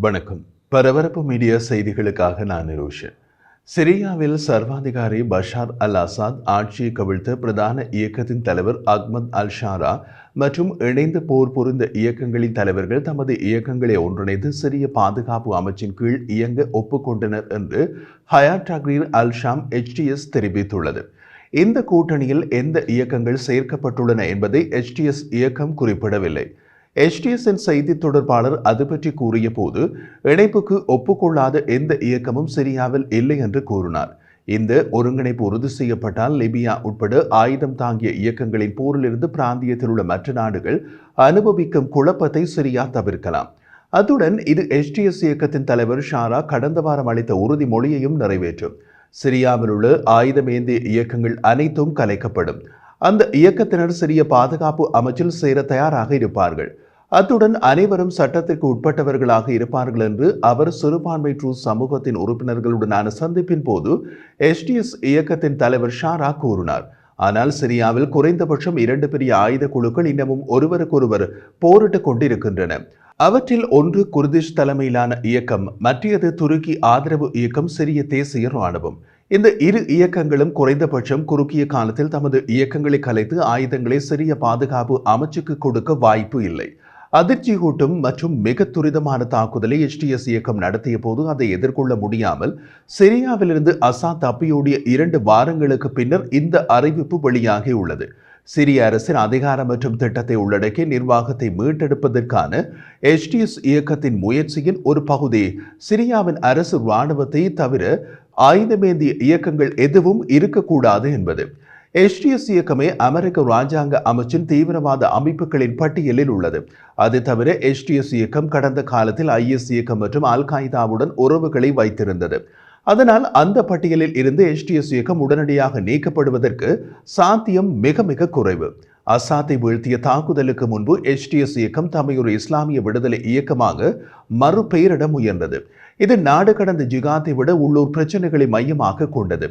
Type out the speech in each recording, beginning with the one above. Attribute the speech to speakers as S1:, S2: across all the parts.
S1: வணக்கம். பரபரப்பு மீடியா செய்திகளுக்காக நான் நிரோஷன். சிரியாவில் சர்வாதிகாரி பஷார் அல் அசாத் ஆட்சியை கவிழ்த்த பிரதான இயக்கத்தின் தலைவர் அஹ்மத் அல் ஷாரா மற்றும் இணைந்த போர் புரிந்த இயக்கங்களின் தலைவர்கள் தமது இயக்கங்களை ஒன்றிணைத்து சிரிய பாதுகாப்பு அமைச்சின் கீழ் இயங்க ஒப்புக்கொண்டனர் என்று ஹயாட் தஹ்ரீர் அல் ஷாம் HTS தெரிவித்துள்ளது. இந்த கூட்டணியில் எந்த இயக்கங்கள் சேர்க்கப்பட்டுள்ளன என்பதை HTS இயக்கம் குறிப்பிடவில்லை. HTSின் செய்தி தொடர்பாளர் அது பற்றி கூறிய போது, இணைப்புக்கு ஒப்புக்கொள்ளாத எந்த இயக்கமும் சிரியாவில் இல்லை என்று கூறினார். இந்த ஒருங்கிணைப்பு உறுதி செய்யப்பட்டால் லிபியா உட்பட ஆயுதம் தாங்கிய இயக்கங்களின் போரிலிருந்து பிராந்தியத்தில் உள்ள மற்ற நாடுகள் அனுபவிக்கும் குழப்பத்தை சிரியா தவிர்க்கலாம். அத்துடன் இது HTS இயக்கத்தின் தலைவர் ஷாரா கடந்த வாரம் அளித்த உறுதிமொழியையும் நிறைவேற்றும். சிரியாவில் உள்ள ஆயுதமேந்திய இயக்கங்கள் அனைத்தும் கலைக்கப்படும். அந்த இயக்கத்தினர் சிரிய பாதுகாப்பு அமைச்சில் சேர தயாராக இருப்பார்கள். அத்துடன் அனைவரும் சட்டத்திற்கு உட்பட்டவர்களாக இருப்பார்கள் என்று அவர் சிறுபான்மை ட்ரூஸ் சமூகத்தின் உறுப்பினர்களுடனான சந்திப்பின் போது HTS இயக்கத்தின் தலைவர் ஷாரா கூறினார். ஆனால் சிரியாவில் குறைந்தபட்சம் 2 பெரிய ஆயுத குழுக்கள் இன்னமும் ஒருவருக்கொருவர் போரிட்டுக் கொண்டிருக்கின்றன. அவற்றில் ஒன்று குர்திஷ் தலைமையிலான இயக்கம், மற்றது துருக்கி ஆதரவு இயக்கம், சிரிய தேசிய ராணுவம். இந்த இரு இயக்கங்களும் குறைந்தபட்சம் குறுகிய காலத்தில் தமது இயக்கங்களை கலைத்து ஆயுதங்களை சிரிய பாதுகாப்பு அமைச்சுக்கு கொடுக்க வாய்ப்பு இல்லை. அதிர்ச்சியூட்டும் மற்றும் மிக துரிதமான தாக்குதலை HTS இயக்கம் நடத்திய போது அதை எதிர்கொள்ள முடியாமல் சிரியாவிலிருந்து அசாத் தப்பியோடிய 2 வாரங்களுக்கு பின்னர் இந்த அறிவிப்பு வெளியாகியுள்ளது. சிரிய அரசின் அதிகாரம் மற்றும் திட்டத்தை உள்ளடக்கிய நிர்வாகத்தை மீட்டெடுப்பதற்கான HTS இயக்கத்தின் முயற்சியின் ஒரு பகுதி சிரியாவின் அரசு இராணுவத்தை தவிர ஆயுதமேந்திய இயக்கங்கள் எதுவும் இருக்கக்கூடாது என்பது. HTS இயக்கமே அமெரிக்க இராஜாங்க அமைச்சின் தீவிரவாத அமைப்புகளின் பட்டியலில் உள்ளது. அது தவிர HTS இயக்கம் கடந்த காலத்தில் IS இயக்கம் மற்றும் அல் காய்தாவுடன் உறவுகளை வைத்திருந்தது. அதனால் அந்த பட்டியலில் இருந்து HTS இயக்கம் உடனடியாக நீக்கப்படுவதற்கு சாத்தியம் மிக மிக குறைவு. அசாத்தை வீழ்த்திய தாக்குதலுக்கு முன்பு HTS இயக்கம் தம்மை ஒரு இஸ்லாமிய விடுதலை இயக்கமாக மறுபெயரிட முயன்றது. இது நாடு கடந்த ஜிகாத்தை விட உள்ளூர் பிரச்சனைகளை மையமாக கொண்டது.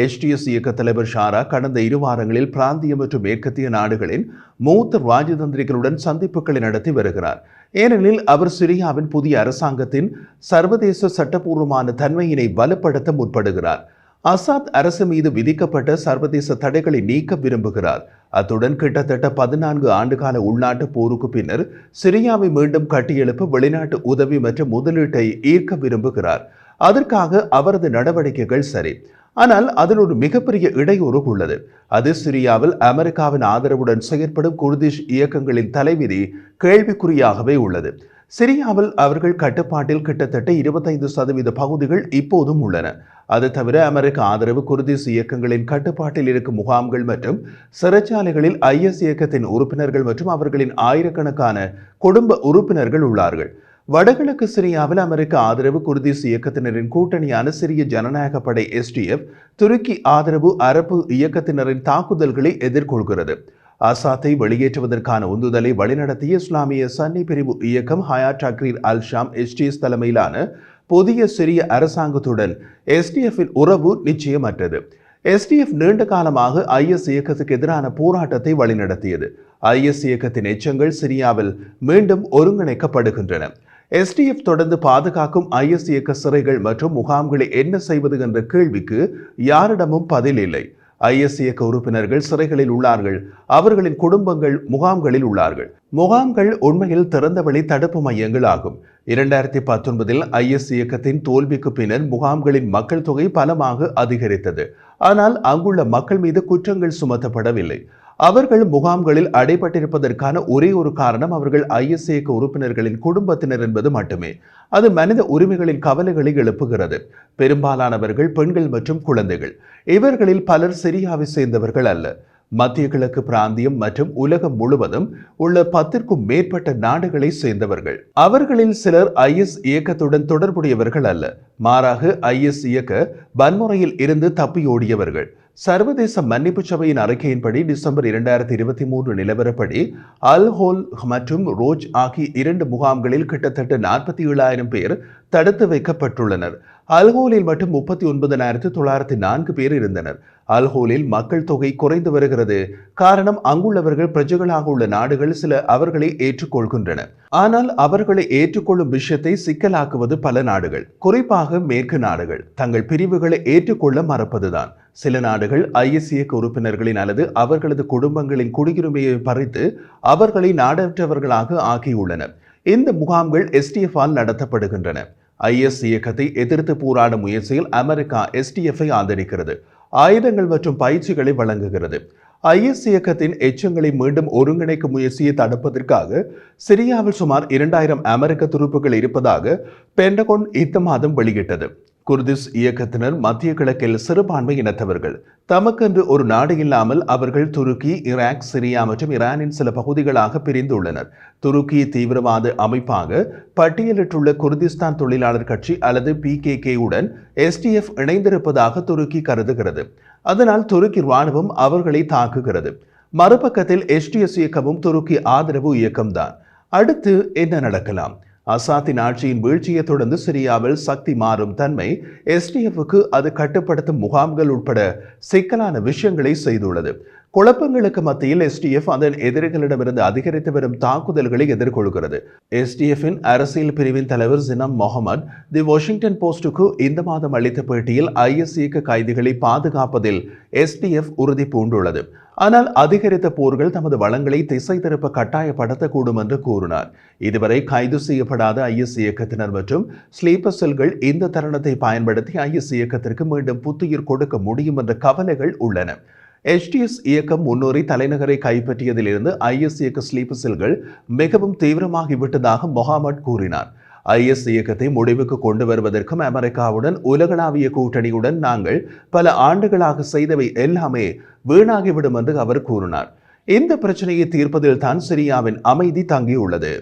S1: HTS இயக்க தலைவர் ஷாரா கடந்த 2 வாரங்களில் பிராந்திய மற்றும் மேற்கத்திய நாடுகளின் மூத்த ராஜதந்திரிகளுடன் சந்திப்புகளை நடத்தி வருகிறார். ஏனெனில் அவர் சிரியாவின் புதிய அரசாங்கத்தின் சர்வதேச சட்டப்பூர்வமான தன்மையினை பலப்படுத்த முற்படுகிறார். அசாத் அரசு மீது விதிக்கப்பட்ட சர்வதேச தடைகளை நீக்க விரும்புகிறார். அத்துடன் கிட்டத்தட்ட 14 ஆண்டுகால உள்நாட்டு போருக்கு பின்னர் சிரியாவை மீண்டும் கட்டியெழுப்ப வெளிநாட்டு உதவி மற்றும் முதலீட்டை ஈர்க்க விரும்புகிறார். அதற்காக அவரது நடவடிக்கைகள் சரி. ஆனால் அதில் ஒரு மிகப்பெரிய இடையூறு உள்ளது. அது சிரியாவில் அமெரிக்காவின் ஆதரவுடன் செயற்படும் குர்திஷ் இயக்கங்களின் தலைவிதி கேள்விக்குறியாகவே உள்ளது. சிரியாவில் அவர்கள் கட்டுப்பாட்டில் கிட்டத்தட்ட 25% பகுதிகள் இப்போதும் உள்ளன. அது தவிர அமெரிக்க ஆதரவு குர்திஷ் இயக்கங்களின் கட்டுப்பாட்டில் இருக்கும் முகாம்கள் மற்றும் சிறைச்சாலைகளில் IS இயக்கத்தின் உறுப்பினர்கள் மற்றும் அவர்களின் ஆயிரக்கணக்கான குடும்ப உறுப்பினர்கள் உள்ளார்கள். வடகிழக்கு சிரியாவில் அமெரிக்க ஆதரவு குர்திஷ் இயக்கத்தினரின் கூட்டணியான சிரிய ஜனநாயக படை SDF துருக்கி ஆதரவு அரபு இயக்கத்தினரின் தாக்குதல்களை எதிர்கொள்கிறது. அசாத்தை வெளியேற்றுவதற்கான உந்துதலை வழிநடத்திய இஸ்லாமிய சன்னி பிரிவு இயக்கம் ஹயாட் தஹ்ரீர் அல் ஷாம் HTS தலைமையிலான புதிய சிரிய அரசாங்கத்துடன் SDFின் உறவு நிச்சயமற்றது. SDF நீண்ட காலமாக IS இயக்கத்துக்கு எதிரான போராட்டத்தை வழிநடத்தியது. IS இயக்கத்தின் எச்சங்கள் சிரியாவில் மீண்டும் ஒருங்கிணைக்கப்படுகின்றன. SDF தொடர்ந்து பாதுகாக்கும் IS இயக்க சிறைகள் மற்றும் முகாம்களை என்ன செய்வது என்ற கேள்விக்கு யாரிடமும் பதில் இல்லை. IS இயக்க உறுப்பினர்கள் சிறைகளில் உள்ளார்கள். அவர்களின் குடும்பங்கள் முகாம்களில் உள்ளார்கள். முகாம்கள் உண்மையில் திறந்தவெளி தடுப்பு மையங்கள் ஆகும். 2019இல் IS இயக்கத்தின் தோல்விக்கு பின்னர் முகாம்களின் மக்கள் தொகை பலமாக அதிகரித்தது. ஆனால் அங்குள்ள மக்கள் மீது குற்றங்கள் சுமத்தப்படவில்லை. அவர்கள் முகாம்களில் அடைபட்டிருப்பதற்கான ஒரே ஒரு காரணம் அவர்கள் IS இயக்க உறுப்பினர்களின் குடும்பத்தினர் என்பது மட்டுமே. அது மனித உரிமைகளின் கவலைகளை எழுப்புகிறது. பெரும்பாலானவர்கள் பெண்கள் மற்றும் குழந்தைகள். இவர்களில் பலர் சிரியாவை சேர்ந்தவர்கள் அல்ல. மத்திய கிழக்கு பிராந்தியம் மற்றும் உலகம் முழுவதும் உள்ள 10க்கும் மேற்பட்ட நாடுகளை சேர்ந்தவர்கள். அவர்களில் சிலர் IS இயக்கத்துடன் தொடர்புடையவர்கள் அல்ல. மாறாக IS இயக்க வன்முறையில் இருந்து தப்பியோடியவர்கள். சர்வதேச மன்னிப்பு சபையின் அறிக்கையின்படி டிசம்பர் 2023 நிலவரப்படி அல் ஹோல் மற்றும் ரோஜ் ஆகிய 2 முகாம்களில் கிட்டத்தட்ட 47,000 பேர் தடுத்து வைக்கப்பட்டுள்ளனர். அல்ஹோலில் மட்டும் 39,904 பேர் இருந்தனர். அல்ஹோலில் மக்கள் தொகை குறைந்து வருகிறது. காரணம், அங்குள்ளவர்கள் பிரஜைகளாக உள்ள நாடுகள் சில அவர்களை ஏற்றுக்கொள்கின்றன. ஆனால் அவர்களை ஏற்றுக்கொள்ளும் விஷயத்தை சிக்கலாக்குவது பல நாடுகள், குறிப்பாக மேற்கு நாடுகள் தங்கள் பிரிவுகளை ஏற்றுக்கொள்ள மறப்பதுதான். சில நாடுகள் IS இயக்க உறுப்பினர்களின் அல்லது அவர்களது குடும்பங்களின் குடியுரிமையை பறித்து அவர்களை நாடற்றவர்களாக ஆக்கியுள்ளனர். இந்த முகாம்கள் STF ஆல் நடத்தப்படுகின்றன. IS இயக்கத்தை எதிர்த்து போராடும் முயற்சியில் அமெரிக்கா STF-ஐ ஆதரிக்கிறது, ஆயுதங்கள் மற்றும் பயிற்சிகளை வழங்குகிறது. IS இயக்கத்தின் எச்சங்களை மீண்டும் ஒருங்கிணைக்கும் முயற்சியை தடுப்பதற்காக சிரியாவில் சுமார் 2,000 அமெரிக்க துருப்புகள் இருப்பதாக பென்டகோன் இந்த மாதம் வெளியிட்டது. குர்திஸ் இயக்கத்தினர் மத்திய கிழக்கில் சிறுபான்மை இனத்தவர்கள். தமக்கென்று ஒரு நாடு இல்லாமல் அவர்கள் துருக்கி, ஈராக், சிரியா மற்றும் ஈரானின் சில பகுதிகளாக பிரிந்துள்ளனர். துருக்கி தீவிரவாத அமைப்பாக பட்டியலிட்டுள்ள குர்திஸ்தான் தொழிலாளர் கட்சி அல்லது PKK-உடன் STF இணைந்திருப்பதாக துருக்கி கருதுகிறது. அதனால் துருக்கி ராணுவம் அவர்களை தாக்குகிறது. மறுபக்கத்தில் STS இயக்கமும் துருக்கி ஆதரவு இயக்கம்தான். அடுத்து என்ன நடக்கலாம்? அசாத்தின் ஆட்சியின் வீழ்ச்சியை தொடர்ந்து சிரியாவில் சக்தி மாறும் தன்மை STF-க்கு அது கட்டுப்படுத்தும் முகாம்கள் உட்பட சிக்கலான விஷயங்களை செய்துள்ளது. குழப்பங்களுக்கு மத்தியில் STF அதன் எதிரிகளிடமிருந்து அதிகரித்து வரும் தாக்குதல்களை எதிர்கொள்கிறது. STF-இன் அரசியல் பிரிவின் தலைவர் ஜினம் முகமது தி வாஷிங்டன் போஸ்டுக்கு இந்த மாதம் அளித்த பேட்டியில் IS இயக்க கைதிகளை பாதுகாப்பதில் STF உறுதி பூண்டுள்ளது. ஆனால் அதிகரித்த போர்கள் தமது வளங்களை திசை திருப்ப கட்டாயப்படுத்தக்கூடும் என்று கூறினார். இதுவரை கைது செய்யப்படாத IS இயக்கத்தினர் மற்றும் ஸ்லீப்பர் செல்கள் இந்த தருணத்தை பயன்படுத்தி IS இயக்கத்திற்கு மீண்டும் புத்துயிர் கொடுக்க முடியும் என்ற கவலைகள் உள்ளன. HTS இயக்கம் முன்னோரி தலைநகரை கைப்பற்றியதிலிருந்து IS இயக்க ஸ்லீப்பர் செல்கள் மிகவும் தீவிரமாகிவிட்டதாக முகமது கூறினார். IS இயக்கத்தை முடிவுக்கு கொண்டு வருவதற்கும் அமெரிக்காவுடன் உலகளாவிய கூட்டணியுடன் நாங்கள் பல ஆண்டுகளாக செய்தவை எல்லாமே வீணாகிவிடும் என்று அவர் கூறினார். இந்த பிரச்சனையை தீர்ப்பதில் தான் சிரியாவின் அமைதி தங்கியுள்ளது.